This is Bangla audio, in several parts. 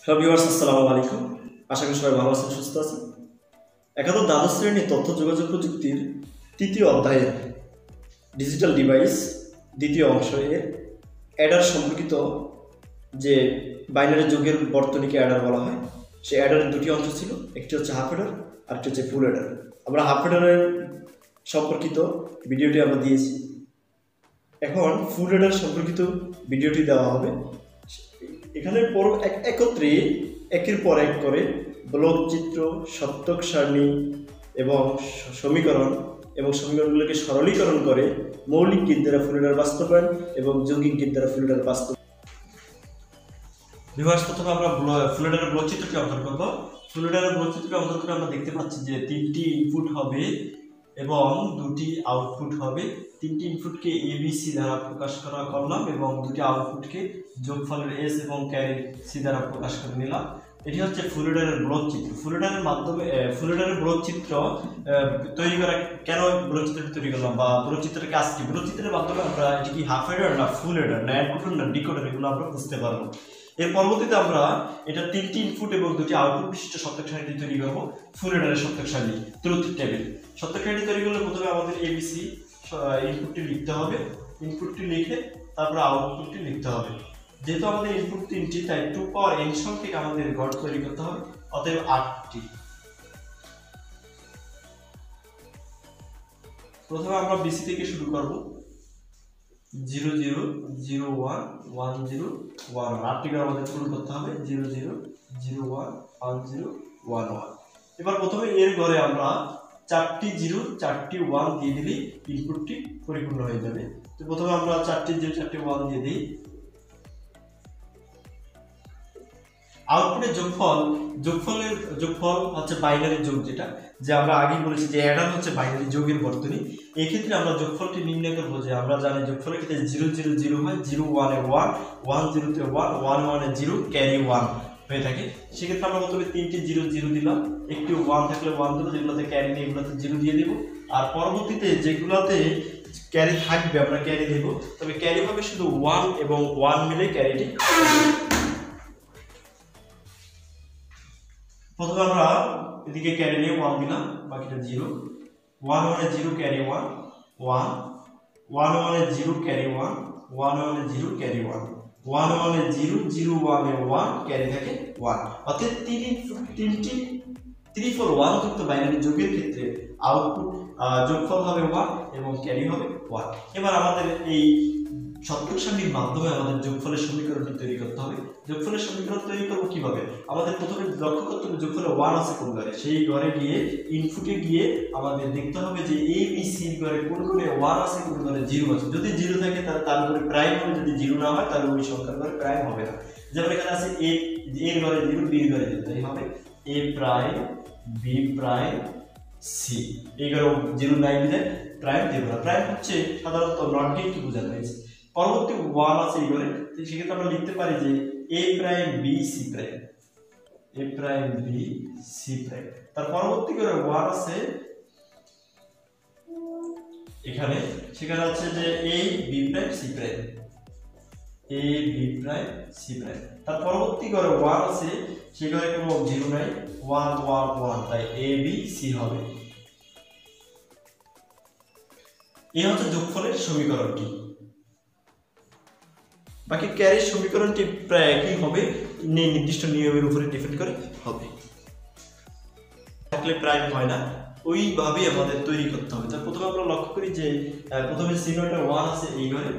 হ্যালো ভিউয়ার্স, আসসালামু আলাইকুম। আশা করি সবাই ভালো আছেন, সুস্থ আছেন। একাদশ দ্বাদশ শ্রেণীর তথ্য যোগাযোগ প্রযুক্তির তৃতীয় অধ্যায়ের ডিজিটাল ডিভাইস দ্বিতীয় অংশ এর অ্যাডার সম্পর্কিত যে বাইনারি যুগের বর্তনীকে অ্যাডার বলা হয়, সেই অ্যাডারের দুটি অংশ ছিল। একটি হচ্ছে হাফ অ্যাডার, আরেকটি হচ্ছে ফুল অ্যাডার। আমরা হাফ অ্যাডারের সম্পর্কিত ভিডিওটি আমরা দিয়েছি। এখন ফুল অ্যাডার সম্পর্কিত ভিডিওটি দেওয়া হবে। এখানে একত্রে একের পর এক করে ব্লক চিত্র, সত্যক সারণী এবং সমীকরণগুলোকে সরলীকরণ করে মৌলিক গীত দ্বারা ফুল অ্যাডার বাস্তবায়ন এবং যৌগিক গীত দ্বারা ফুল অ্যাডার বাস্তবায়ন। বিভাগ প্রথমে আমরা ফুল অ্যাডারের ব্লক চিত্রটি অঙ্কন করব। ফুল অ্যাডারের ব্লক চিত্রটি অঙ্কন করে আমরা দেখতে পাচ্ছি যে তিনটি ইনপুট হবে এবং দুটি আউটপুট হবে। তিনটি ইনপুটকে এবিসি দ্বারা প্রকাশ করলাম এবং দুটি আউটপুটকে যোগফলের এস এবং ক্যারি সি দ্বারা প্রকাশ করে নিলাম। এটি হচ্ছে ফুল অ্যাডারের ব্লক চিত্র। ফুল অ্যাডারের মাধ্যমে ফুল অ্যাডারের ব্লক চিত্র তৈরি করা, কেন ব্লক চিত্রটি তৈরি করলাম বা ব্লক চিত্রের কাজ কি? ব্লক চিত্রের মাধ্যমে আমরা এটি কি হাফ অ্যাডার না ফুল অ্যাডার না এনকোডার না ডিকোডার, এগুলো আমরা বুঝতে পারবো। এর পরবর্তীতে আমরা এটা তিনটি ইনপুট এবং দুটি আউটপুট বিশিষ্ট সত্যক সারণী তৈরি করবো। ফুল অ্যাডারের সত্যক সারণী ট্রুথ টেবিল সত্যক সারণী তৈরি করলে প্রথমে আমাদের এবিসি ইনপুটটি লিখতে হবে। ইনপুটটি লিখে তারপরে আউটপুটটি লিখতে হবে। যেহেতু আমাদের ইনপুট তিনটি, তাই 2 পাওয়ার n সংখ্যক আমাদের গড় তৈরি করতে হবে, অতএব 8টি। প্রথমে আমরা বিসি থেকে শুরু করব। 0 0 0 1 1 0 1 8টি গড় আমাদের পূরণ করতে হবে। 0 0 0 1 1 0 1 1। এবার প্রথমে এর ঘরে আমরা 4টি 0 4টি 1 দিয়ে দিলে ইনপুটটি পরিপূর্ণ হয়ে যাবে। তো প্রথমে আমরা 4টি 0 4টি 1 দিয়ে দিই। আউটপুটের যোগফল হচ্ছে বাইনারি যোগ, যেটা যে আমরা আগে বলেছি যে অ্যাডার হচ্ছে বাইনারি যোগের বর্তনী। এই ক্ষেত্রে আমরা যোগফলটি নির্ণয় করব যে আমরা জানি যোগফলের ক্ষেত্রে 0 0 0 হয়, 0 1 এ 1 1 0 তে 1 1 1 এ 0 ক্যারি 1 হয়ে থাকে। সেক্ষেত্রে আমরা প্রথমে তিনটি 0 0 দিলাম, একটি 1 থাকলে 1 দিলাম, যেগুলোতে ক্যারি নেই এগুলোতে 0 দিয়ে দেব। আর পরবর্তীতে যেগুলোতে ক্যারি থাকবে আমরা ক্যারি দেব, তবে ক্যারি হবে শুধু 1 এবং 1 মিলে ক্যারিটি। প্রথমে আমরা এদিকে ক্যারি নিয়ে 1 দিলাম, বাকিটা 0 1 1 এ 0 ক্যারি 1 1 1 1 এ 0 ক্যারি 1 1 1 এ 0 ক্যারি 1 1 1 এ 0 0 1 এ 1 ক্যারি থাকে 1। অর্থাৎ তিনটি 3 4 1 যুক্ত বাইনারি যোগের ক্ষেত্রে আউটপুট যোগফল হবে 1 এবং ক্যারি হবে 1। এবার আমাদের এই সত্যক সারণীর মাধ্যমে আমাদের যোগফলের সমীকরণটি তৈরি করতে হবে। যোগফলের সমীকরণ তৈরি করব কিভাবে? আমাদের প্রথমে লক্ষ্য করতে হবে যোগফলে 1 আছে কোন ঘরে, সেই ঘরে গিয়ে ইনপুটে গিয়ে আমাদের দেখতে হবে যে এ বি সি ঘরে কোন ঘরে 1 আছে কোন ঘরে 0 আছে। যদি 0 থাকে তাহলে তার ঘরে প্রাইম হবে, যদি 0 না হয় তাহলে ওই সংখ্যার ঘরে প্রাইম হবে না। যেমন এখানে আছে এ এর ঘরে 0 বি এর ঘরে 0, তাই হবে এ প্রাইম বি প্রাইম সি। এই ঘরে 0 নাই দিলে প্রাইম দেব না। প্রাইম হচ্ছে সাধারণত নট গেটকে বোঝানো হয়েছে। পরবর্তী 1 আছে এই ঘরে, তো সেক্ষেত্রে আমরা লিখতে পারি যে a prime b c prime a prime b c prime. তার পরবর্তী ঘরে 1 আছে এখানে, সেখানে আছে যে a b prime c prime a b prime c prime. তার পরবর্তী ঘরে 1 আছে, সেই ঘরে কোনো 0 নাই, 1 1 1, তাই a b c হবে। এই হচ্ছে যোগফলের সমীকরণটি। বাকি ক্যারির সমীকরণটি প্রায় একই হবে, নির্দিষ্ট নিয়মের উপরে ডিপেন্ড করে হবে। থাকলে প্রাইম হয় না, ওইভাবেই আমাদের তৈরি করতে হবে। তার প্রথমে আমরা লক্ষ্য করি যে প্রথমে সিনোটা 1 আছে এই ঘরে,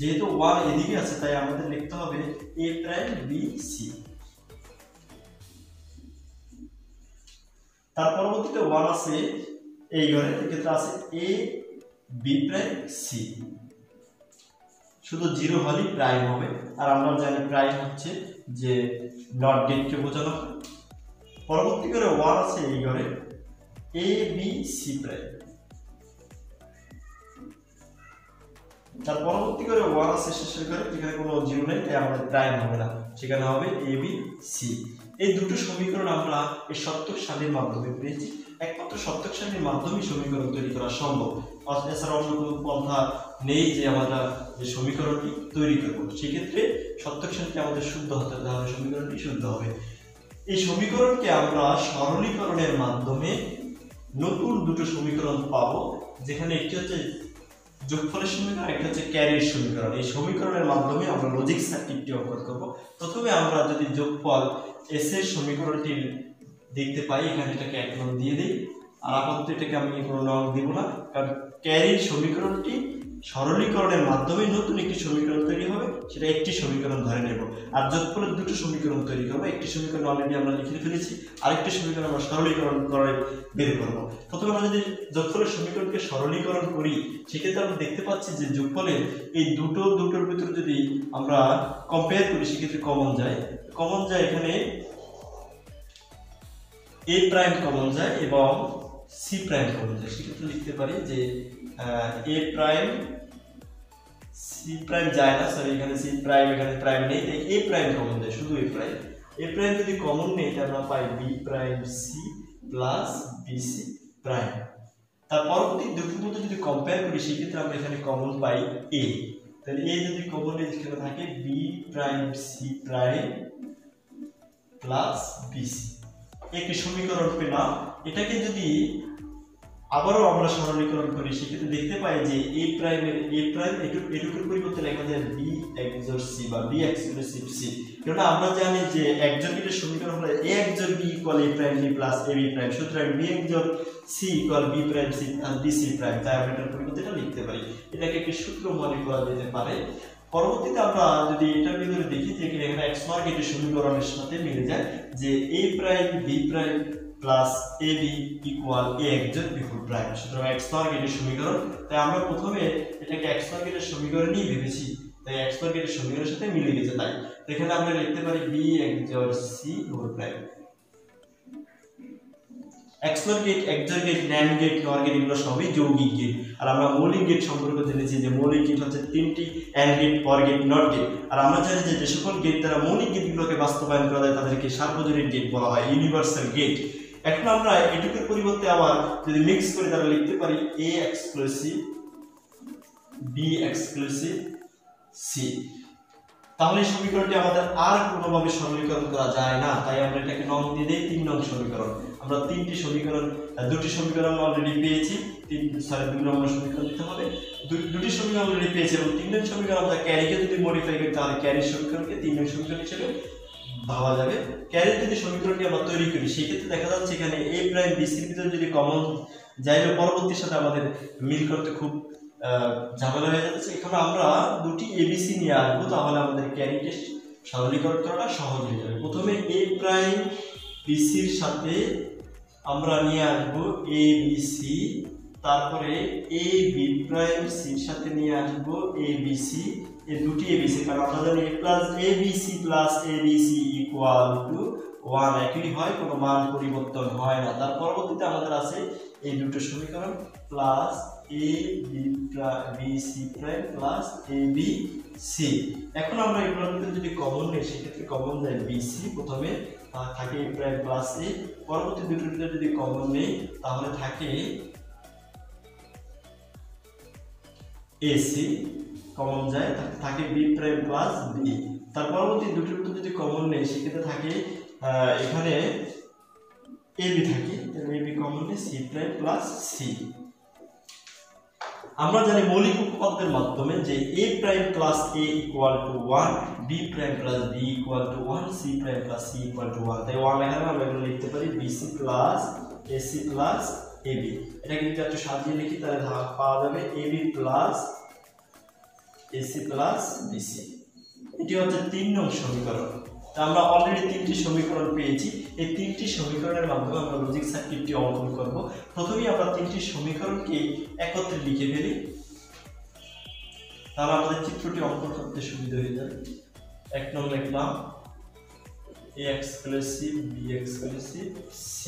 যেহেতু 1 এদিকে আছে তাই আমাদের লিখতে হবে a প্রাইম b c। তার পরবর্তীতে 1 আছে এই ঘরে, এক্ষেত্রে আছে a b প্রাইম c। শুধু 0 হলেই প্রাইম হবে, আর আমরা জানি প্রাইম হচ্ছে যে নট গেটকে বোঝানো হয়। পরবর্তী করে 1 আছে এই ঘরে, a b c প্রাইম। তার পরবর্তী করে 1 আছে শেষের ঘরে, যেখানে কোনো জিরো নেই, তাই আমাদের প্রাইম হবে না, সেখানে হবে এ বি সি। এই দুটো সমীকরণ আমরা এই সত্যক সারণীর মাধ্যমে পেয়েছি। একমাত্র সত্যক সারণীর মাধ্যমে সমীকরণ তৈরি করা সম্ভব, এছাড়া অন্য কোনো পন্থা নেই যে আমরা যে সমীকরণটি তৈরি করবো। সেক্ষেত্রে সত্যক সারণীটি আমাদের শুদ্ধ হতে হবে, তাহলে সমীকরণটি শুদ্ধ হবে। এই সমীকরণকে আমরা সরলীকরণের মাধ্যমে নতুন দুটো সমীকরণ পাবো, যেখানে একটি হচ্ছে যোগফলের সমীকরণ, একটা হচ্ছে ক্যারির সমীকরণ। এই সমীকরণের মাধ্যমে আমরা লজিক সার্কিটটি অঙ্কন করব। প্রথমে আমরা যদি যোগফল এস এর সমীকরণটি দেখতে পাই, এখানে এটাকে 1 নং দিয়ে দিই, আর আপাতত এটাকে আমি কোনো নং দিব না, কারণ ক্যারির সমীকরণটি সরলীকরণের মাধ্যমে নতুন একটি সমীকরণ তৈরি হবে, সেটা একটি সমীকরণ ধরে নেব। আর যোগফলের দুটো সমীকরণ তৈরি করবো, একটি সমীকরণ অলরেডি আমরা লিখে ফেলেছি, আরেকটি সমীকরণ আমরা সরলীকরণ করে বের করব। প্রথমে আমরা যদি যোগফলের সমীকরণকে সরলীকরণ করি, সেক্ষেত্রে আমরা দেখতে পাচ্ছি যে যোগফলের এই দুটোর ভিতরে যদি আমরা কম্পেয়ার করি, সেক্ষেত্রে কমন যায় এখানে এ প্রাইম কমন যায় এবং সি প্রাইম কমন যায়। সেক্ষেত্রে লিখতে পারি যে এ প্রাইম সি প্রাইম যায় না, সরি এখানে সি প্রাইম, এখানে প্রাইম নেই, তাই এ প্রাইম কমন যায়, শুধু এ প্রাইম যদি কমন নেই, তাহলে আমরা পাই B prime C plus B C prime. তার পরবর্তী দুটোর মধ্যে যদি কম্পেয়ার করি, সেক্ষেত্রে আমরা এখানে কমন পাই এ, তাহলে এ যদি কমন নেই, সেখানে থাকে B prime C prime plus B C. একটি সমীকরণ পেলাম। এটাকে যদি আবারও আমরা সরলীকরণ করি, সেক্ষেত্রে দেখতে পাই যে এ প্রাইম এটুকুর পরিবর্তে লেখা যায় বি এক্সর সি বা বি এক্সক্লুসিভ সি। কারণ আমরা জানি যে একজোড়ের সমীকরণ হলো A XOR B equal A prime B plus A B prime, সুতরাং B XOR C equal B prime C plus B C prime. তাই আমরা এটার পরিবর্তে এটা লিখতে পারি, এটাকে একটি সূত্র মনে করা যেতে পারে। পরবর্তীতে আমরা যদি এটার ভিতরে দেখি যে এখানে এক্স মার্ক এটি সমীকরণের সাথে মিলে যায় যে এ prime B prime plus A B equal A XOR B whole prime, সুতরাং এক্স মার্ক এটি সমীকরণ। তাই আমরা প্রথমে এটাকে এক্স মার্ক এর সমীকরণই ভেবেছি, তাই এক্স মার্ক এর সমীকরণের সাথে মিলে গেছে। তাই এখানে আমরা লিখতে পারি B XOR C whole prime. XNOR gate, XOR gate, NAND gate, NOR gate এগুলো সবই যৌগিক গেট। আর আমরা মৌলিক গেট সম্পর্কে জেনেছি যে মৌলিক গেট হচ্ছে 3টি, and gate, or gate, not gate. আর আমরা জানি যে সকল গেট দ্বারা মৌলিক গেটগুলোকে বাস্তবায়ন করা যায় তাদেরকে সার্বজনীন গেট বলা হয়, ইউনিভার্সাল গেট। এখন আমরা এটুকুর পরিবর্তে আবার যদি মিক্স করে তাহলে লিখতে পারি A exclusive B exclusive C. তাহলে এই সমীকরণটি আমাদের আর কোনোভাবে সরলীকরণ করা যায় না, তাই আমরা এটাকে নং দিয়ে দিই 3 নং সমীকরণ। আমরা দুটি সমীকরণ অলরেডি পেয়েছি, 2 নম্বর সমীকরণ দিতে হবে। দুটি সমীকরণ অলরেডি পেয়েছি এবং 3 নং সমীকরণ আমরা ক্যারিকে যদি মডিফাই করি, তাহলে ক্যারির সমীকরণকে 3 নং সমীকরণ হিসেবে ভাবা যাবে। ক্যারির যদি সমীকরণটি আমরা তৈরি করি, সেক্ষেত্রে দেখা যাচ্ছে এখানে এ প্রাইম বি সির ভিতরে যদি কমন যায়, পরবর্তীর সাথে আমাদের মিল করতে খুব ঝামেলা হয়ে যাচ্ছে। এখানে আমরা দুটি এবিসি নিয়ে আসবো, তাহলে আমাদের ক্যারিকে সরলীকরণ করাটা সহজ হয়ে যাবে। প্রথমে এ প্রাইম বিসির সাথে আমরা নিয়ে আসবো এ বি সি, তারপরে এ বি প্রাইম সির সাথে নিয়ে আসবো এ বি সি, এই দুটি এ বি সি, কারণ আমরা জানি A plus A B C plus A B C equal to 1 একই হয়, কোনো মান পরিবর্তন হয় না। তার পরবর্তীতে আমাদের আছে এই দুটো সমীকরণ plus A B C prime plus A B C. এখন আমরা এগুলোর ভিতরে যদি কমন নেই, সেক্ষেত্রে কমন যায় বি সি, প্রথমে থাকে এ প্রাইম প্লাস এ, পরবর্তী দুটোর ভিতরে যদি কমন নেই তাহলে থাকে এ সি, কমন যায় থাকে বি প্রাইম প্লাস বি। তার পরবর্তী দুটোর ভিতরে যদি কমন নেই, সেক্ষেত্রে থাকে এখানে এ বি থাকে, এ বি কমন নেই সি প্রাইম প্লাস সি। আমরা জানি মৌলিক উপপাদ্যের মাধ্যমে যে a prime plus a equal to 1, b prime plus b equal to 1, c prime plus c equal to 1। তাই 1 এখানে আমরা এগুলো লিখতে পারি bc plus ac plus ab। এটাকে যদি একটু সাজিয়ে লিখি তাহলে পাওয়া যাবে ab plus ac plus bc। এটি হচ্ছে 3 নং সমীকরণ। আমরা অলরেডি 3টি সমীকরণ পেয়েছি। এই 3টি সমীকরণের মাধ্যমে আমরা লজিক সার্কিটটি অঙ্কন করব। প্রথমেই আমরা 3টি সমীকরণকে একত্রে লিখে ফেলি, তাহলে আমাদের চিত্রটি অঙ্কন করতে সুবিধা হয়ে যাবে। 1 নং লিখলাম a exclusive b exclusive c।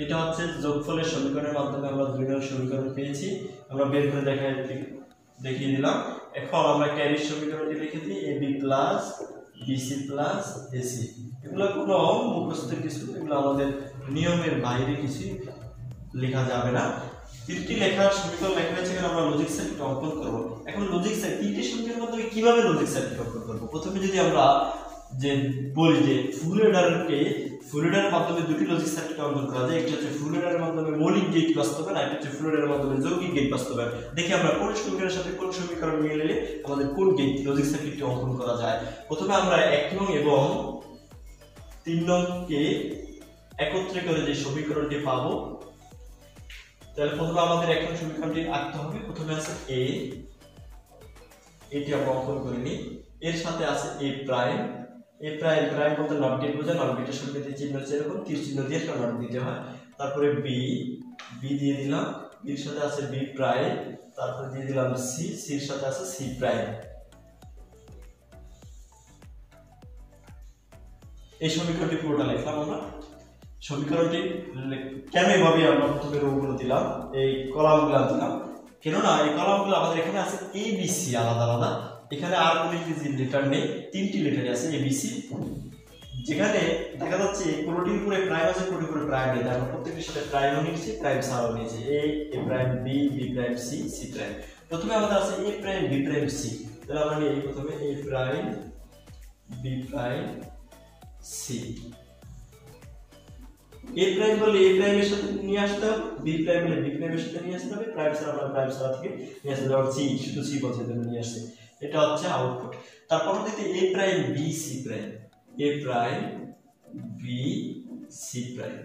এটা হচ্ছে যোগফলের সমীকরণের মাধ্যমে আমরা 2 নং সমীকরণ পেয়েছি। আমরা বের করে দেখিয়ে দিলাম। এখন আমরা ক্যারির সমীকরণটি লিখে দিই ab plus bc plus ac। এগুলো কোনো মুখস্থ কিছু, এগুলো আমাদের নিয়মের বাইরে কিছু লেখা যাবে না। তিনটি লেখার সমীকরণ লেখা হয়েছে, এখানে আমরা লজিক সার্কিট অঙ্কন করব। এখন লজিক সার্কিট তিনটি সমীকরণের মাধ্যমে কিভাবে লজিক সার্কিট অঙ্কন করব? প্রথমে যদি আমরা যে বলি যে ফুল এডারের মাধ্যমে দুটি লজিক সার্কিট অঙ্কন করা যায়। একটা হচ্ছে ফুল এডারের মাধ্যমে মৌলিক গেট বাস্তবায়ন, আর একটা হচ্ছে ফুল এডারের মাধ্যমে যৌগিক গেট বাস্তবায়ন। দেখি আমরা কোন সমীকরণের সাথে কোন সমীকরণ মিলালে আমাদের কোন গেট লজিক সার্কিটটি অঙ্কন করা যায়। প্রথমে আমরা 1 নং এবং 3 নংকে একত্রে করে যে সমীকরণটি পাবো, তাহলে প্রথমে আমাদের 1 নং সমীকরণটি আঁকতে হবে। প্রথমে আছে a, এটি আমরা অঙ্কন করে নিই। এর সাথে আছে a prime, a prime prime বলতে নট গেট বোঝায়, নট গেটের সংকেতের চিহ্ন হচ্ছে এরকম, তীর চিহ্ন দিয়ে একটা নট দিতে হয়। তারপরে b দিয়ে দিলাম, b এর সাথে আছে b প্রাইম, তারপরে দিয়ে দিলাম c, c এর সাথে আছে c প্রাইম। এই সমীকরণটি পুরোটা লিখলাম আমরা। সমীকরণটি কেন এভাবে আমরা প্রথমে রোগুলো দিলাম, এই কলামগুলো দিলাম, কেননা এই কলামগুলো আমাদের এখানে আছে a b c আলাদা আলাদা, এখানে আর কোনো ইংরেজি লেটার নেই, তিনটি লেটার আছে a b c। যেখানে দেখা যাচ্ছে কোনটির উপরে প্রাইম আছে, কোনটির উপরে প্রাইম নেই, আমরা প্রত্যেকটির সাথে প্রাইমও নিয়েছি, প্রাইম ছাড়াও নিয়েছি, a prime b, b prime c, c prime. প্রথমে আমাদের আছে a prime b prime c, তাহলে আমরা নিই প্রথমে a prime b prime c। a prime বলে a প্রাইমের সাথে নিয়ে আসতে হবে, b প্রাইম বলে b প্রাইমের সাথে নিয়ে আসতে হবে, প্রাইম ছাড়া আমরা প্রাইম ছাড়া থেকে নিয়ে আসতে হবে, c শুধু c বলতে নিয়ে আসছে, এটা হচ্ছে আউটপুট। তারপর দিতে a prime b c prime, a prime b c prime.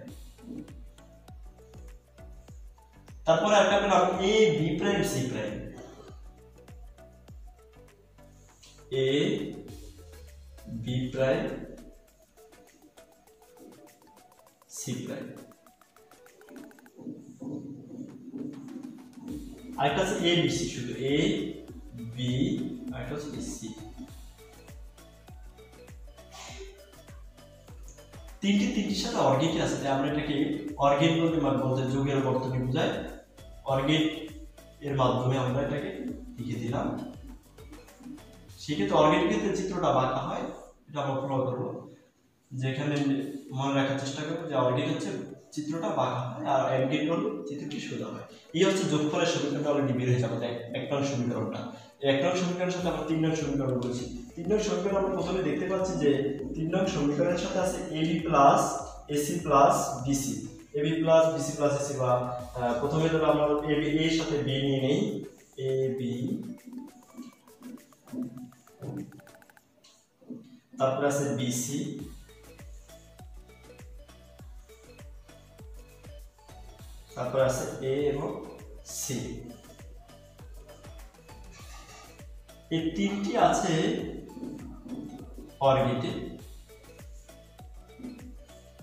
তারপরে একটা পেলাম a b prime c prime, a b prime c prime. আরেকটা আছে a b c, শুধু a b, আরেকটা হচ্ছে c। তিনটির সাথে অর্গেট আছে, তাই আমরা এটাকে অর্গেট বলতে যোগের বর্তনী বোঝায়, অর্গেট এর মাধ্যমে আমরা এটাকে লিখে দিলাম। সেক্ষেত্রে অর্গেট ক্ষেত্রে চিত্রটা বাঁকা হয়, এটা আমরা ফলো করবো। যেখানে মনে রাখার চেষ্টা করবো যে অর্গেট হচ্ছে চিত্রটা বাঁকা হয়, আর অ্যান্ড হল চিত্রটি সোজা হয়। এই হচ্ছে যোগফলের সমীকরণটা অলরেডি বের হয়ে যাবে, 1 নং সমীকরণটা। এই 1 নং সমীকরণের সাথে আমরা 3 নং সমীকরণ বলছি। 3 নং সমীকরণ আমরা প্রথমে দেখতে পাচ্ছি যে 3 নং সমীকরণের সাথে আছে ab plus ac plus bc, ab plus bc plus ac, বা প্রথমে ধরো আমরা ab এর সাথে b নিয়ে নেই, ab, তারপরে আছে bc, তারপরে আছে a এবং c। এই তিনটি আছে অর্গেটে।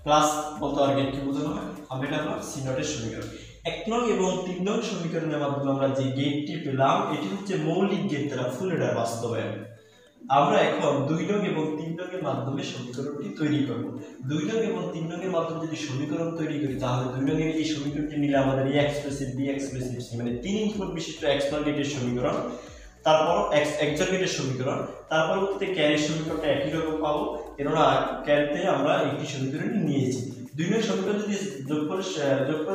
প্লাস বলতে অর্গেট কি বোঝানো হয়, আমরা এটা আমরা সি নটের সমীকরণ। 1 নং এবং 3 নং সমীকরণের মাধ্যমে আমরা যে গেটটি পেলাম, এটি হচ্ছে মৌলিক গেট দ্বারা ফুল এডার বাস্তবায়ন। আমরা এখন 2 নং এবং 3 নং এর মাধ্যমে সমীকরণটি তৈরি করব। 2 নং এবং 3 নং এর মাধ্যমে যদি সমীকরণ তৈরি করি, তাহলে 2 নং এর এই সমীকরণটি নিলে আমাদের a expressive b expressive c, মানে 3 ইনপুট বিশিষ্ট XOR গেটের সমীকরণ, তারপর XOR গেটের সমীকরণ, তারপর পরবর্তীতে ক্যারির সমীকরণটা একই রকম পাবো, কেননা ক্যারিতে আমরা একটি সমীকরণ নিয়েছি। 2 নং সমীকরণ যদি যোগ করে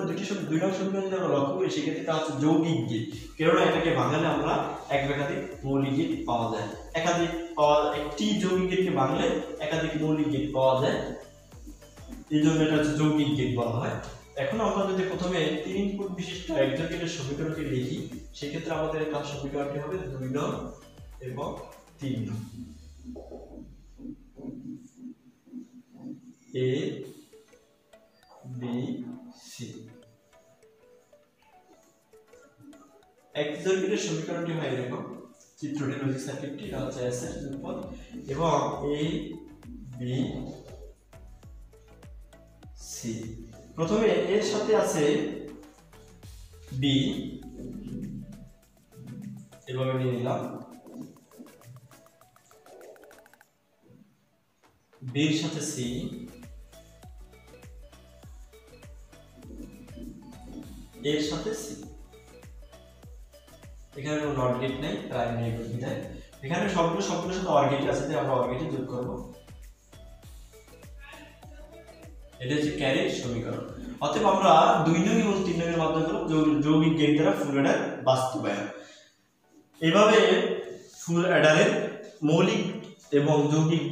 দুটি 2 নং সমীকরণ যদি আমরা লক্ষ্য করি, সেক্ষেত্রে এটা হচ্ছে যৌগিক গেট, কেননা এটাকে ভাঙালে আমরা একাধিক মৌলিক গেট পাওয়া যায়। একটি যৌগিক গেটকে ভাঙলে একাধিক মৌলিক গেট পাওয়া যায়, এই জন্য এটা হচ্ছে যৌগিক গেট বলা হয়। এখন আমরা যদি প্রথমে 3 ইনপুট বিশিষ্ট XOR গেটের সমীকরণটি লিখি, সেক্ষেত্রে আমাদের এখানে সমীকরণটি হবে 2 নং এবং 3 নং, a b c। XOR গেটের সমীকরণটি হয় এরকম, চিত্রটি লজিক সার্কিটটি হচ্ছে S এর যোগফল, এবং a b c। প্রথমে এর সাথে আছে b, এভাবে নিয়ে নিলাম, b এর সাথে c, এর সাথে c। এখানে কোনো নট গেট নাই, প্রাইমারি বিদায়। এখানে সবগুলোর সাথে অর গেট আছে, যে আমরা অর গেটে যোগ করব। এটা হচ্ছে ক্যারির সমীকরণ। অতএব আমরা 2 নং এবং 3 নং এর মাধ্যমে যৌগিক গেট দ্বারা ফুল অ্যাডার বাস্তবায়ন। এইভাবে ফুল অ্যাডারের মৌলিক এবং যৌগিক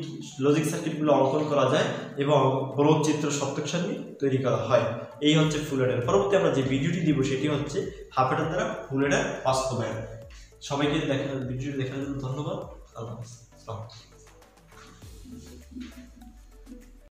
লজিক সার্কিটগুলো অঙ্কন করা যায় এবং বড় চিত্র সত্যক সারণী তৈরি করা হয়। এই হচ্ছে ফুল অ্যাডার। পরবর্তী আমরা যে ভিডিওটি দিব সেটি হচ্ছে হাফ অ্যাডার দ্বারা ফুল অ্যাডার বাস্তবায়ন। সবাইকে ভিডিওটি দেখার জন্য ধন্যবাদ। আল্লাহ হাফেজ।